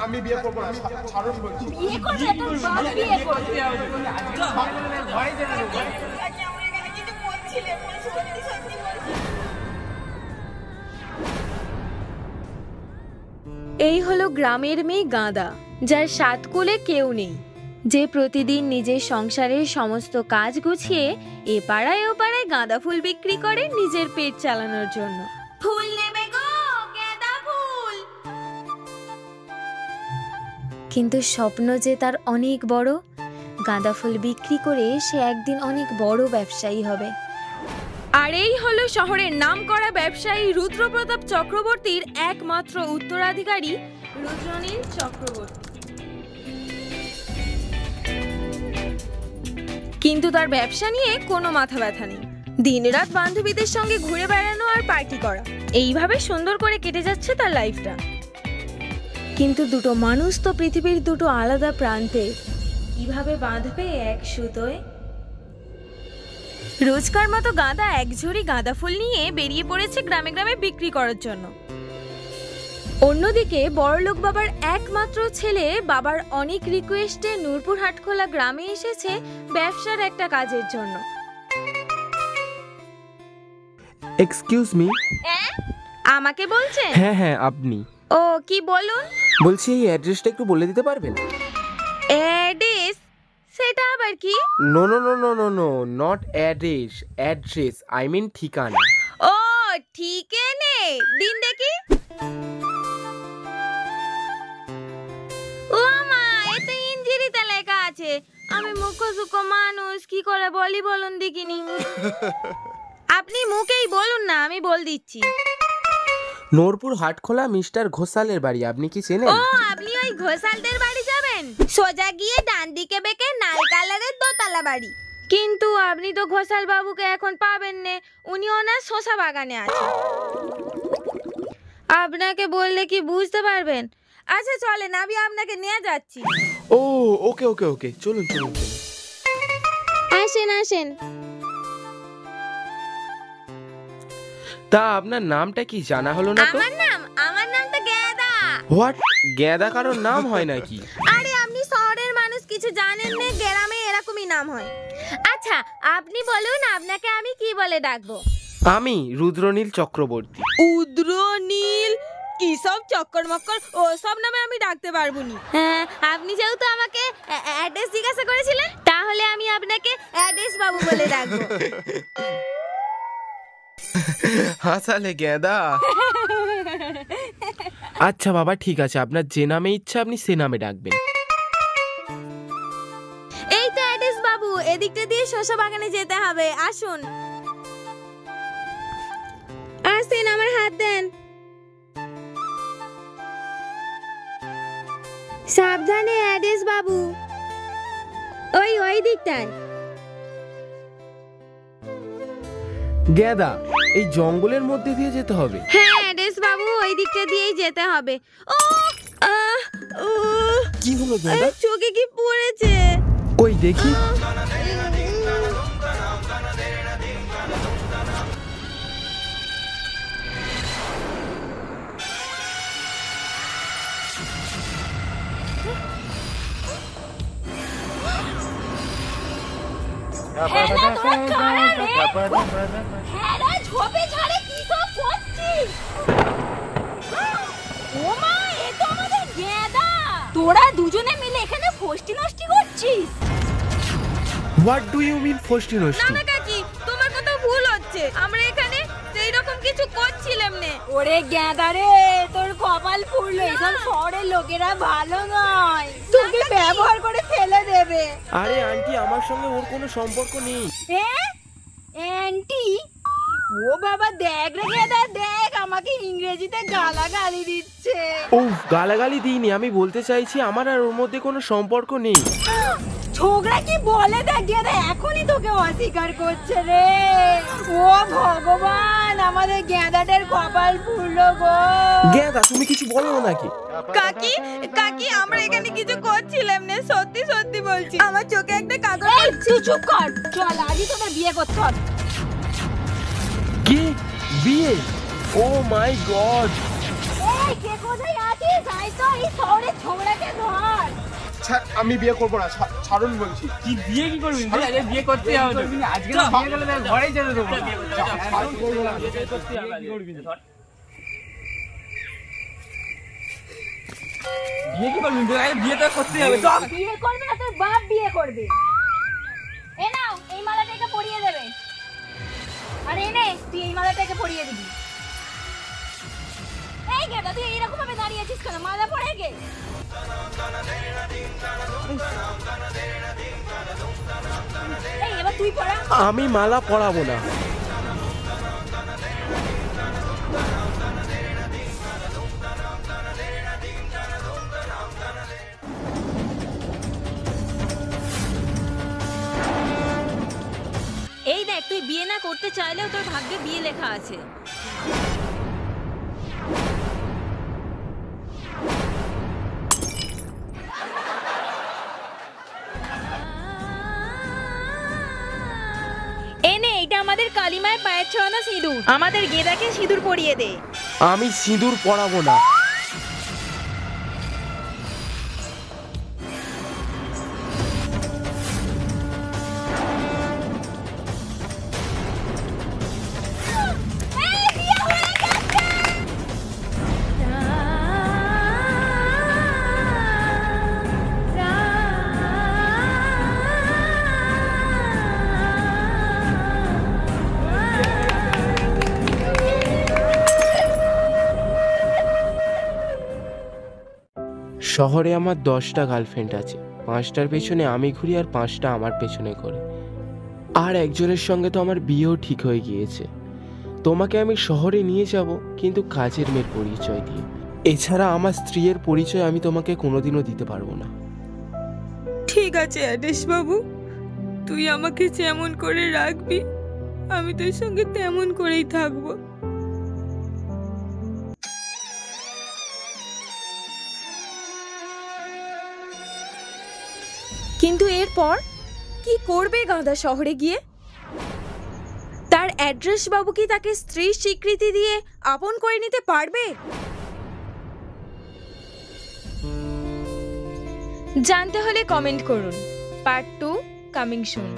আমি বিয়ে করব না, ছাড়ুন বলছি। বিয়ে করবে তো বাবা বিয়ে করবে। এই হলো গ্রামের মেয়ে গাঁদা, যার সাত কোলে কেউ নেই, যে প্রতিদিন নিজের সংসারের সমস্ত কাজ গুছিয়ে এ পাড়ায় ও পাড়ায় গাঁদা ফুল বিক্রি করে নিজের পেট চালানোর জন্য। ফুল নেবে গো, গাঁদা ফুল। কিন্তু স্বপ্ন যে তার অনেক বড়, গাঁদা ফুল বিক্রি করে সে একদিন অনেক বড় ব্যবসায়ী হবে। আর এই হলো শহরের নামকরা ব্যবসায়ী রুদ্রপ্রতাপ চক্রবর্তীর একমাত্র উত্তরাধিকারী, রুদ্রনীল চক্রবর্তী। কিন্তু তার ব্যবসা নিয়ে কোনো মাথা ব্যথা নেই। দিনরাত বান্ধবীদের সঙ্গে ঘুরে বেড়ানো আর পার্টি করা, এইভাবে সুন্দর করে কেটে যাচ্ছে তার লাইফটা। কিন্তু দুটো মানুষ তো পৃথিবীর দুটো আলাদা প্রান্তে, কিভাবে বাঁধবে এক সুতোয়? রোজকার মতো গাঁদা এক ঝুড়ি গাঁদা ফুল নিয়ে বেরিয়ে পড়েছে গ্রামে গ্রামে বিক্রি করার জন্য। অন্যদিকে বড়লোক বাবার একমাত্র ছেলে বাবার অনেক রিকোয়েস্টে নূরপুর হাটখোলা গ্রামে এসেছে ব্যবসার একটা কাজের জন্য। Excuse me. আমাকে বলছেন? হ্যাঁ হ্যাঁ আপনি। ও কি বলুন? বলছি এই অ্যাড্রেসটা একটু বলে দিতে পারবেন? অ্যাড্রেস? সেটা আবার কি? No no no no no no, not address, address I mean ঠিকানা। ও ঠিকানে দিন দেখি। ও মা, এতে ইঞ্জিরিতে লেখা আছে। আমি মুখোসুখো মানুষ, কি করে বলি বলুন দেখিনি। আপনি মুখেই বলুন না, আমি বল দিচ্ছি। নূরপুর হাটখোলা মিস্টার ঘোষালের বাড়ি, আপনি কি চেনেন? ও আপনি ওই ঘোষালদের বাড়ি যাবেন? সোজা গিয়ে ডান দিকে বেঁকে লাল কালারের দোতলা বাড়ি। কিন্তু আপনি তো ঘোষাল বাবুকে এখন পাবেন না, উনি ওনার শসা বাগানে আছেন। আপনাকে বললে কি বুঝতে পারবেন? আচ্ছা চলেন, আমি আপনাকে নিয়ে যাচ্ছি। ও ওকে ওকে ওকে, চলুন চলুন চলুন। আসেন আসেন। তা আপনার নামটা কি জানা হলো না তো? আমার নাম তো গেদা। হোয়াট? গেদা কারোর নাম হয় নাকি? আরে আপনি শহরের মানুষ, কিছু জানেন না, গ্রামে এরকমই নাম হয়। আচ্ছা আপনি বলুন, আপনাকে আমি কি বলে ডাকবো? আমি রুদ্রনীল চক্রবর্তী। উদ্রনীল? কি সব চক্কর মক্কর, ও সব নামে আমি ডাকতে পারবো না। হ্যাঁ, আপনি যেহেতু আমাকে অ্যাড্রেস জিজ্ঞাসা করেছিলেন, তাহলে আমি আপনাকে অ্যাড্রেস বাবু বলে ডাকবো। হাসালে গেদা। আচ্ছা বাবা ঠিক আছে, আপনার যে নামে ইচ্ছা আপনি সে নামে ডাকবেন। এই তো অ্যাড্রেস বাবু, এদিকটা দিয়ে শসা বাগানে যেতে হবে, আসুন। আসেন, আমার হাত দেন। সাবধানে অ্যাড্রেস বাবু, ওই দিকটায়। গেদা, এই জঙ্গলের মধ্যে দিয়ে যেতে হবে? হ্যাঁ অ্যাড্রেস বাবু, ওই দিকটা দিয়েই যেতে হবে। ও কি হলো গেদা? চোখে কি পড়েছে? কই দেখি। তোরা দুজনে মিলে এখানে ফষ্টি নষ্টি করছিস? হোয়াট ডু ইউ মিন ফষ্টি নষ্টি? না কাকি, তোমার কথা ভুল হচ্ছে, আমরা এখানে সেই রকম কিছু করছিলাম না। ওরে গেঁদা রে, তোর কপাল পুড়লো, এসব শহরের লোকেরা ভালো নয়, তোকে ব্যবহার করে ফেলে দেবে। আরে আন্টি, আমার সঙ্গে ওর কোনো সম্পর্ক নেই। অ্যান্টি? ও বাবা, দেখ রে গেঁদা, দেখ আমাকে ইংরেজিতে গালাগালি দিচ্ছে। ও গালাগালি দিইনি, আমি বলতে চাইছি আমার আর ওর মধ্যে কোনো সম্পর্ক নেই। ছোকরা কি বলে দেখ গেঁদা, এখনই তোকে অস্বীকার করছে রে। ও ভগবান, আমাদের গেঁদাটার কপাল পুড়লো গো। গেঁদা তুমি কিছু বলো না নাকি? কাকি আমরা এখানে কিছু করছিলাম না, সত্যি সত্যি বলছি। আমার চোখে একটা কাগজ। এই তুই চুপ কর, চল আজই তোদের বিয়ে করতে হবে। কি বিয়ে? ও মাই গড। এই কে কোথায় আছিস? আয় তো এই শহরে ছোকরাকে ধর। আমি বিয়ে করবো না, ছাড়ুন বলছি। কি বিয়ে কি করবি? বিয়ে করতে হবে তো। আজকে বিয়ে গেলে ঘরেই যেতে দেবো। বিয়ে করতে হবে। বিয়ে কি করবি? বিয়ে তো করতে হবে। বিয়ে করবে না তোর বাপ বিয়ে করবে। এ নাও এই মালাটাকে পরিয়ে দেবে। আর এনে তুই এই মালাটাকে পরিয়ে দিবি। এই গেদা তুই এইরকম ভাবে দাঁড়িয়ে আছিস কেন? মালা পরে গে। এই এবার তুই পরা। আমি মালা পরাবো না। এই দেখ, তুই বিয়ে না করতে চাইলেও তোর ভাগ্যে বিয়ে লেখা আছে। এনে, এটা আমাদের কালিমায় পায়ের ছড়ানো সিঁদুর। আমাদের গেদাকে সিঁদুর পরিয়ে দে। আমি সিঁদুর পরাবো না। এই বিয়ে হয়ে গেছে। শহরে আমার 10টা গার্লফ্রেন্ড আছে, 5টার পেছনে আমি ঘুরি আর 5টা আমার পেছনে ঘুরে। আর একজনের সঙ্গে তো আমার বিয়েও ঠিক হয়ে গিয়েছে। তোমাকে আমি শহরে নিয়ে যাব, কিন্তু কাজের মেয়ের পরিচয় দিয়ে। এছাড়া আমার স্ত্রীর পরিচয় আমি তোমাকে কোনোদিনও দিতে পারবো না। ঠিক আছে আদেশ বাবু, তুই আমাকে যেমন করে রাখবি আমি তোর সঙ্গে তেমন করেই থাকবো। কিন্তু এরপর কি করবে গাঁদা শহরে গিয়ে? তার অ্যাড্রেস বাবু কি তাকে স্ত্রীর স্বীকৃতি দিয়ে আপন করে নিতে পারবে? জানতে হলে কমেন্ট করুন। Part 2 coming soon.